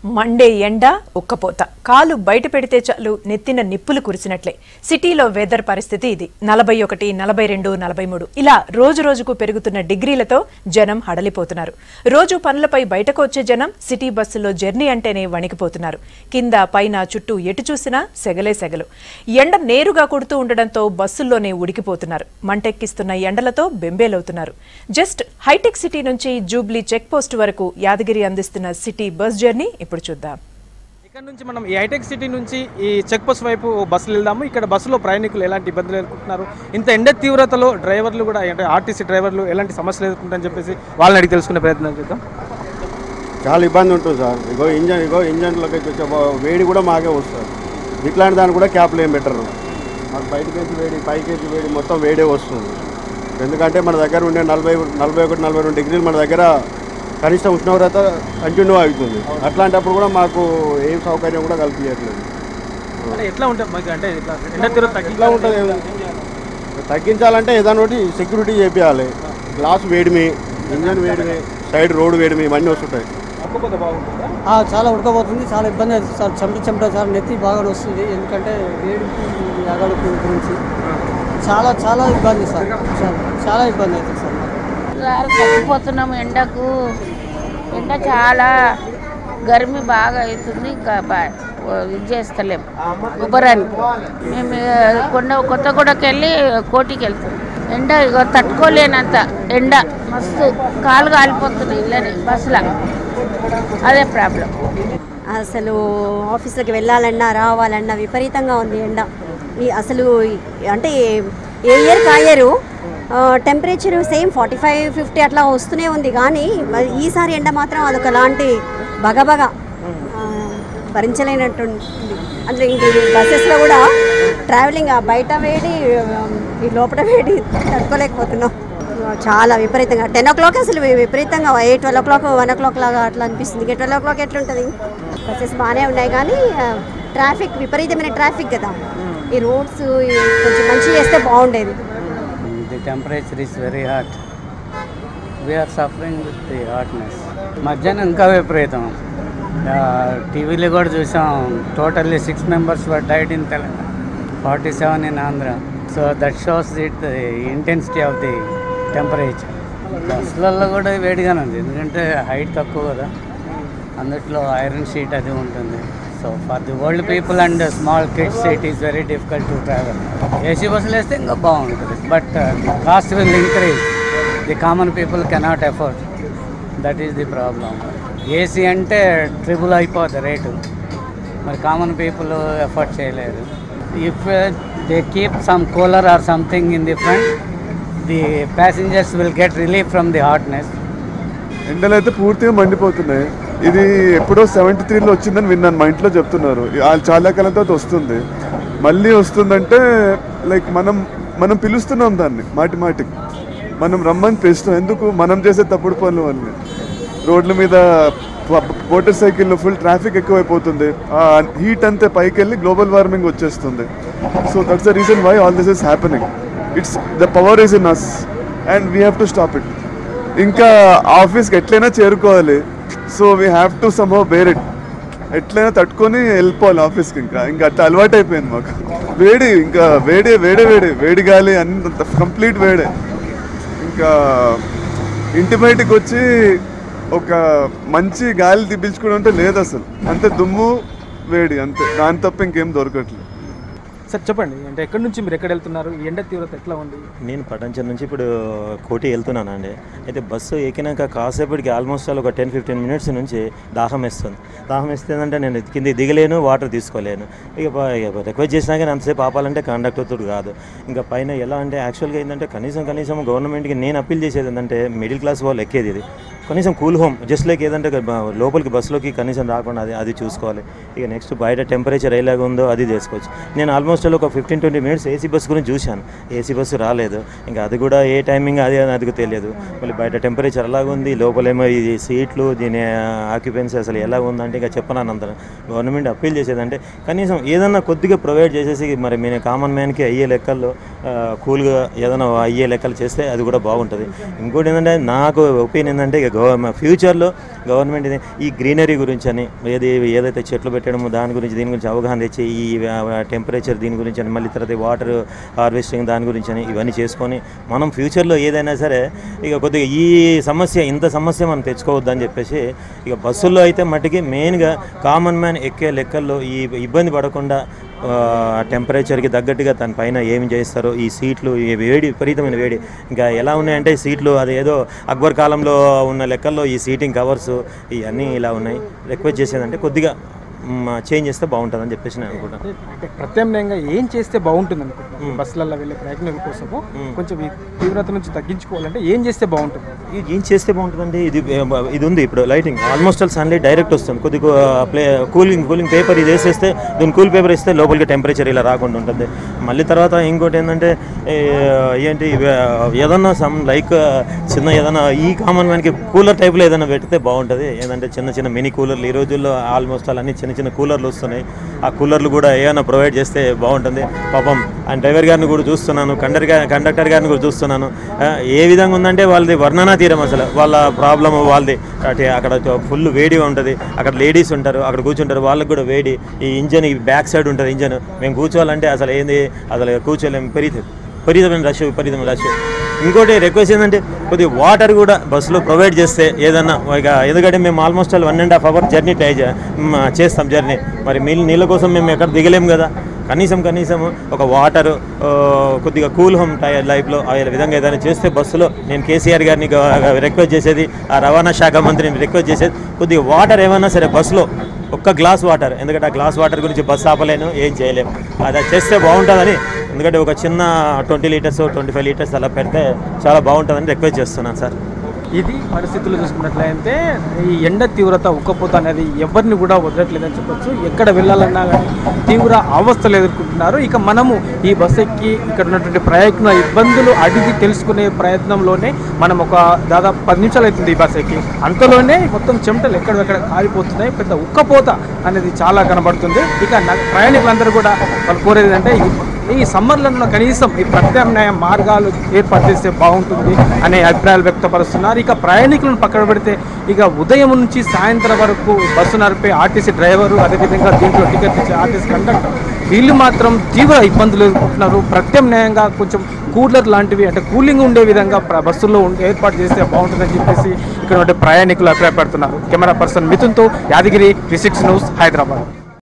Monday ఎండ ఉక్కపోత కాలు బయట పెడితే చాలు నెత్తిన నిప్పులు కురిసినట్లే సిటీలో వెదర్ పరిస్థితి ఇది 41, 42, 43 ఇలా రోజు రోజుకు పెరుగుతున్న డిగ్రీలతో జనం హడలిపోతున్నారు. రోజు పనులపై బయటకు వచ్చే జనం సిటీ బస్సుల్లో జర్నీ అంటేనే వణికిపోతున్నారు. కింద పైన చుట్టూ ఎటు చూసినా సెగలే సెగలు. ఎండ నేరుగా కొడుతూ ఉండడంతో బస్సుల్లోనే ఉడికిపోతున్నారు. మంటెక్కిస్తున్న ఎండలతో బెంబేలవుతున్నారు. జస్ట్ హైటెక్ సిటీ నుంచి జూబ్లీ చెక్ పోస్ట్ వరకు యాదగిరి అందిస్తున్న సిటీ బస్ జర్నీ ఇప్పుడు చూద్దాం. ఇక్కడ నుంచి మనం ఈ హైటెక్ సిటీ నుంచి ఈ చెక్ పోస్ట్ వైపు బస్సులు వెళ్దాము. ఇక్కడ బస్సులో ప్రయాణికులు ఎలాంటి ఇబ్బందులు ఎదుర్కొంటున్నారు, ఇంత ఎండ తీవ్రతలో డ్రైవర్లు కూడా అంటే ఆర్టీసీ డ్రైవర్లు ఎలాంటి సమస్యలు ఎదుర్కొంటారని చెప్పేసి వాళ్ళని అడిగి తెలుసుకునే ప్రయత్నం చేద్దాం. చాలా ఇబ్బంది ఉంటుంది సార్. ఇంజన్లోకి వచ్చే వేడి కూడా మాకే వస్తుంది. ఇట్లాంటి దాన్ని కూడా క్యాప్లు ఏం పెట్టరు. మాకు బయటకేసి వేడి పైకేసి వేడి మొత్తం వేడే వస్తుంది. ఎందుకంటే మన దగ్గర ఉండే 41, 42 డిగ్రీలు మన దగ్గర కనిష్ట ఉష్ణోగ్రత కంటిన్యూ అవుతుంది. అట్లాంటప్పుడు కూడా మాకు ఏం సౌకర్యం కూడా కల్పించట్లేదు. ఎట్లా ఉంటుంది అంటే ఎట్లా ఉంటుంది తగ్గించాలంటే ఏదైనా ఒకటి సెక్యూరిటీ చేపించాలి. గ్లాస్ వేడిమి, ఇంజన్ వేడిమి, సైడ్ రోడ్డు వేడిమి ఇవన్నీ వస్తుంటాయి. చాలా ఉడకపోతుంది, చాలా ఇబ్బంది అవుతుంది సార్. చెమట సార్, నెత్తి బాగా వస్తుంది. ఎందుకంటే వేడి అగడుపు గురించి చాలా చాలా ఇబ్బంది సార్. చాలా ఇబ్బంది అవుతుంది సార్. చచ్చిపోతున్నాము ఎండకు. ఎండ చాలా గర్మి బాగా అవుతుంది. ఇది చేస్తలేము ఉబ్బరానికి. మేము కొత్తగూడకి వెళ్ళి కోటికి వెళ్తాం. ఎండ ఇక తట్టుకోలేనంత ఎండ మస్తు కాలు కాలిపోతుంది ఇళ్ళని బస్సులో. అదే ప్రాబ్లం. అసలు ఆఫీస్కి వెళ్ళాలన్నా రావాలన్నా విపరీతంగా ఉంది ఎండ. అసలు అంటే ఏ ఇయర్ కాయరు టెంపరేచర్ సేమ్ 45, 50 అట్లా వస్తూనే ఉంది. కానీ ఈసారి ఎండ మాత్రం అదొకలాంటి బగబగ భరించలేనట్టుంది. అందులో ఇంక బస్సెస్లో కూడా ట్రావెలింగ్ బయట వేడి ఈ లోపల వేడి తట్టుకోలేకపోతున్నాం. చాలా విపరీతంగా 10 o'clock అసలు విపరీతంగా 12 o'clock, 1 o'clock లాగా అట్లా అనిపిస్తుంది. 12 o'clock ఎట్లుంటుంది? బస్సెస్ బాగానే ఉన్నాయి కానీ ట్రాఫిక్ విపరీతమైన ట్రాఫిక్ కదా. ఈ రోడ్స్ కొంచెం మంచిగా చేస్తే బాగుండేది. The temperature is very hot. We are suffering with the hotness. మధ్యాహ్నం ఇంకా విపరీతం. టీవీలో కూడా చూసాం. Totally 6 members were died in Telangana, 47 in Andhra. So that shows the intensity of the temperature. బస్సులలో కూడా వేడిగానే ఉంది, ఎందుకంటే హైట్ తక్కువ కదా, అందుట్లో ఐరన్ షీట్ అది ఉంటుంది. So for the old people and small kids it is very difficult to travel. AC బస్సులు వేస్తే ఇంకా బాగుంటుంది, but cost will increase. The common people cannot afford. That is the problem. AC అంటే triple అయిపోతుంది rate, మరి common people afford చేయలేరు. If they keep some cooler or something in the front, the passengers will get relief from the hotness. ఎండలు అయితే పూర్తిగా మండిపోతున్నాయి. ఇది ఎప్పుడో 73లో వచ్చిందని విన్నాను, మా ఇంట్లో చెప్తున్నారు. చాలా కాలం తర్వాత వస్తుంది. మళ్ళీ వస్తుందంటే లైక్ మనం పిలుస్తున్నాం దాన్ని మాటికి. మనం రమ్మని పిలుస్తాం. ఎందుకు? మనం చేసే తప్పుడు పనుల వల్ల రోడ్ల మీద మోటార్ సైకిల్లో ఫుల్ ట్రాఫిక్ ఎక్కువైపోతుంది. హీట్ అంతే పైకి వెళ్ళి గ్లోబల్ వార్మింగ్ వచ్చేస్తుంది. So that's the reason why all this is happening. It's the power is in us and we have to stop it. ఇంకా ఆఫీస్కి ఎట్లయినా చేరుకోవాలి. So we have to somehow bear it. ఎట్లయినా తట్టుకొని వెళ్ళిపోవాలి ఆఫీస్కి. ఇంకా అట్లా అలవాటు అయిపోయింది మాకు. వేడి ఇంకా వేడి గాలి అంత కంప్లీట్ వేడే. ఇంకా ఇంటి బయటికి వచ్చి ఒక మంచి గాలి తీపించుకోవడం అంటే లేదు అసలు. అంతే దుమ్ము వేడి అంతే, దాని తప్ప ఇంకేం దొరకట్లేదు. సార్ చెప్పండి, అంటే ఎక్కడి నుంచి మీరు ఎక్కడ వెళ్తున్నారు? ఈ ఎండ తీవ్రత ఎట్లా ఉంది? నేను పటాన్చెరు నుంచి ఇప్పుడు కోటి వెళ్తున్నానండి. అయితే బస్సు ఎక్కినాక కాసేపటికి ఆల్మోస్ట్ ఒక 10-15 minutes నుంచి దాహం వేస్తుందంటే నేను కింద దిగలేను, వాటర్ తీసుకోలేను. ఇక రిక్వెస్ట్ చేసినా కానీ అంతసేపు ఆపాలంటే కండక్టర్తో కాదు. ఇంకా పైన ఎలా అంటే యాక్చువల్గా ఏంటంటే కనీసం గవర్నమెంట్కి నేను అప్పీల్ చేసేది ఏంటంటే మిడిల్ క్లాస్ వాళ్ళు ఎక్కేది ఇది కనీసం కూల్ హోమ్ జస్ట్ లైక్ ఏదంటే లోపలికి బస్సులోకి కనీసం రాకుండా అది చూసుకోవాలి. ఇక నెక్స్ట్ బయట టెంపరేచర్ ఎలాగ ఉందో అది చేసుకోవచ్చు. నేను ఆల్మోస్ట్ ఒక 15-20 minutes ఏసీ బస్సు గురించి చూశాను. ఏసీ బస్సు రాలేదు. ఇంకా అది కూడా ఏ టైమింగ్ అది తెలియదు. మళ్ళీ బయట టెంపరేచర్ ఎలాగుంది, లోపలేమో ఈ సీట్లు దీని ఆక్యుపెన్సీ అసలు ఎలా ఉందంటే ఇంకా చెప్పనాను. అంత గవర్నమెంట్ అప్పీల్ చేసేదంటే కనీసం ఏదన్నా కొద్దిగా ప్రొవైడ్ చేసేసి మరి నేను కామన్ మ్యాన్కి అయ్యే లెక్కల్లో కూల్గా ఏదైనా అయ్యే లెక్కలు చేస్తే అది కూడా బాగుంటుంది. ఇంకోటి ఏంటంటే నాకు ఒపీనియన్ ఏంటంటే ఇక ఫ్యూచర్లో గవర్నమెంట్ ఈ గ్రీనరీ గురించి అని ఏదైతే చెట్లు పెట్టడము దీని గురించి అవగాహన తెచ్చి ఈ టెంపరేచర్ దీని గురించి అని మళ్ళీ తర్వాత వాటర్ హార్వెస్టింగ్ దాని గురించి అని ఇవన్నీ చేసుకొని మనం ఫ్యూచర్లో ఏదైనా సరే ఇక కొద్దిగా ఈ ఇంత సమస్య మనం తెచ్చుకోవద్దని చెప్పేసి ఇక బస్సుల్లో అయితే మట్టికి మెయిన్గా కామన్ మ్యాన్ ఎక్కే లెక్కల్లో ఈ ఇబ్బంది పడకుండా టెంపరేచర్కి తగ్గట్టుగా తన పైన ఏమి చేస్తారో ఈ సీట్లు వేడి విపరీతమైన వేడి ఇంకా ఎలా ఉన్నాయంటే సీట్లు అది ఏదో అక్బర్ కాలంలో ఉన్న లెక్కల్లో ఈ సీటింగ్ కవర్స్ ఇవన్నీ ఇలా ఉన్నాయి. రిక్వెస్ట్ చేసేదంటే కొద్దిగా చేంజ్ చేస్తే బాగుంటుందని చెప్పేసి నేను అనుకుంటాను. అంటే ప్రత్యామ్నాయంగా ఏం చేస్తే బాగుంటుంది అనుకుంటున్నాను బస్సులలో వెళ్ళే ప్రయాణికుల కోసము కొంచెం ఈ తీవ్రత నుంచి తగ్గించుకోవాలంటే ఏం చేస్తే బాగుంటుంది? ఏం చేస్తే బాగుంటుందండి, ఇది ఉంది ఇప్పుడు lighting almost all sunlight direct వస్తుంది. కొద్దిగా కూలింగ్ పేపర్ ఇది వేసేస్తే దీని కూల్ పేపర్ ఇస్తే లోపలికి టెంపరేచర్ ఇలా రాకుండా ఉంటుంది. మళ్ళీ తర్వాత ఇంకోటి ఏంటంటే ఏంటి ఏదన్నా లైక్ చిన్న ఏదైనా ఈ కామన్ మ్యాన్కి కూలర్ టైప్లో ఏదైనా పెడితే బాగుంటుంది. ఏంటంటే చిన్న మినీ కూలర్లు ఈ రోజుల్లో ఆల్మోస్ట్ ఆల్ అన్ని చిన్న కూలర్లు వస్తున్నాయి. ఆ కూలర్లు కూడా ఏమైనా ప్రొవైడ్ చేస్తే బాగుంటుంది. పాపం ఆ డ్రైవర్ గారిని కూడా చూస్తున్నాను, కండక్టర్ గారిని కూడా చూస్తున్నాను. ఏ విధంగా ఉందంటే వాళ్ళది వర్ణనా తీరం అసలు వాళ్ళ ప్రాబ్లమ్ వాళ్ళది. అక్కడ ఫుల్ వేడిగా ఉంటుంది, అక్కడ లేడీస్ ఉంటారు, అక్కడ కూర్చుంటారు, వాళ్ళకి కూడా వేడి. ఈ ఇంజన్ ఈ బ్యాక్ సైడ్ ఉంటుంది ఇంజన్, మేము కూర్చోవాలంటే అసలు కూర్చోలేము. విపరీతమైన రష్. ఇంకోటి రిక్వెస్ట్ ఏంటంటే కొద్దిగా వాటర్ కూడా బస్సులో ప్రొవైడ్ చేస్తే ఏదన్నా ఇక ఎందుకంటే మేము ఆల్మోస్ట్ ఆల్ 1.5 hour జర్నీ చేస్తాం జర్నీ. మరి నీళ్ళ కోసం మేము ఎక్కడ దిగలేము కదా. కనీసం ఒక వాటర్ కొద్దిగా కూల్ హోమ్ లైఫ్లో ఆ విధంగా ఏదైనా చేస్తే బస్సులో నేను కేసీఆర్ గారిని రిక్వెస్ట్ చేసేది, ఆ రవాణా శాఖ మంత్రిని రిక్వెస్ట్ చేసేది కొద్దిగా వాటర్ ఏమైనా సరే బస్సులో ఒక్క గ్లాస్ వాటర్. ఎందుకంటే ఆ గ్లాస్ వాటర్ గురించి బస్సు ఆపలేను, ఏం చేయలేము. అది చేస్తే బాగుంటుందని, ఎందుకంటే ఒక చిన్న 20 లీటర్స్ 25 లీటర్స్ అలా పెడితే చాలా బాగుంటుందని రిక్వెస్ట్ చేస్తున్నాను సార్. ఇది పరిస్థితులు చూసుకున్నట్లయితే ఈ ఎండ తీవ్రత ఉక్కపోత అనేది ఎవరిని కూడా వదలట్లేదని చెప్పొచ్చు. ఎక్కడ వెళ్ళాలన్నా కానీ తీవ్ర అవస్థలు ఎదుర్కొంటున్నారు. ఇక మనము ఈ బస్సు ఎక్కి ఇక్కడ ఉన్నటువంటి ప్రయాణికుల ఇబ్బందులు అడిగి తెలుసుకునే ప్రయత్నంలోనే మనం ఒక దాదాపు 10 నిమిషాలు అవుతుంది ఈ బస్సు ఎక్కి. అంతలోనే మొత్తం చెమటలు ఎక్కడెక్కడ కారిపోతున్నాయి. పెద్ద ఉక్కపోత అనేది చాలా కనబడుతుంది. ఇక ప్రయాణికులందరూ కూడా వాళ్ళు కోరేది అంటే ఈ సమ్మర్లలో కనీసం ఈ ప్రత్యామ్నాయ మార్గాలు ఏర్పాటు చేస్తే బాగుంటుంది అనే అభిప్రాయాలు వ్యక్తపరుస్తున్నారు. ఇక ప్రయాణికులను పక్కన పెడితే ఇక ఉదయం నుంచి సాయంత్రం వరకు బస్సు నడిపే ఆర్టీసీ డ్రైవరు, అదేవిధంగా దీంట్లో టికెట్ ఇచ్చే ఆర్టీసీ కండక్టర్ వీళ్ళు మాత్రం తీవ్ర ఇబ్బందులు ఎదుర్కొంటున్నారు. ప్రత్యామ్నాయంగా కొంచెం కూలర్ లాంటివి అంటే కూలింగ్ ఉండే విధంగా బస్సుల్లో ఏర్పాటు చేస్తే బాగుంటుందని చెప్పేసి ఇక్కడ ప్రయాణికులు అభిప్రాయపడుతున్నారు. కెమెరా పర్సన్ మిథున్తో యాదగిరి, V6 న్యూస్, హైదరాబాద్.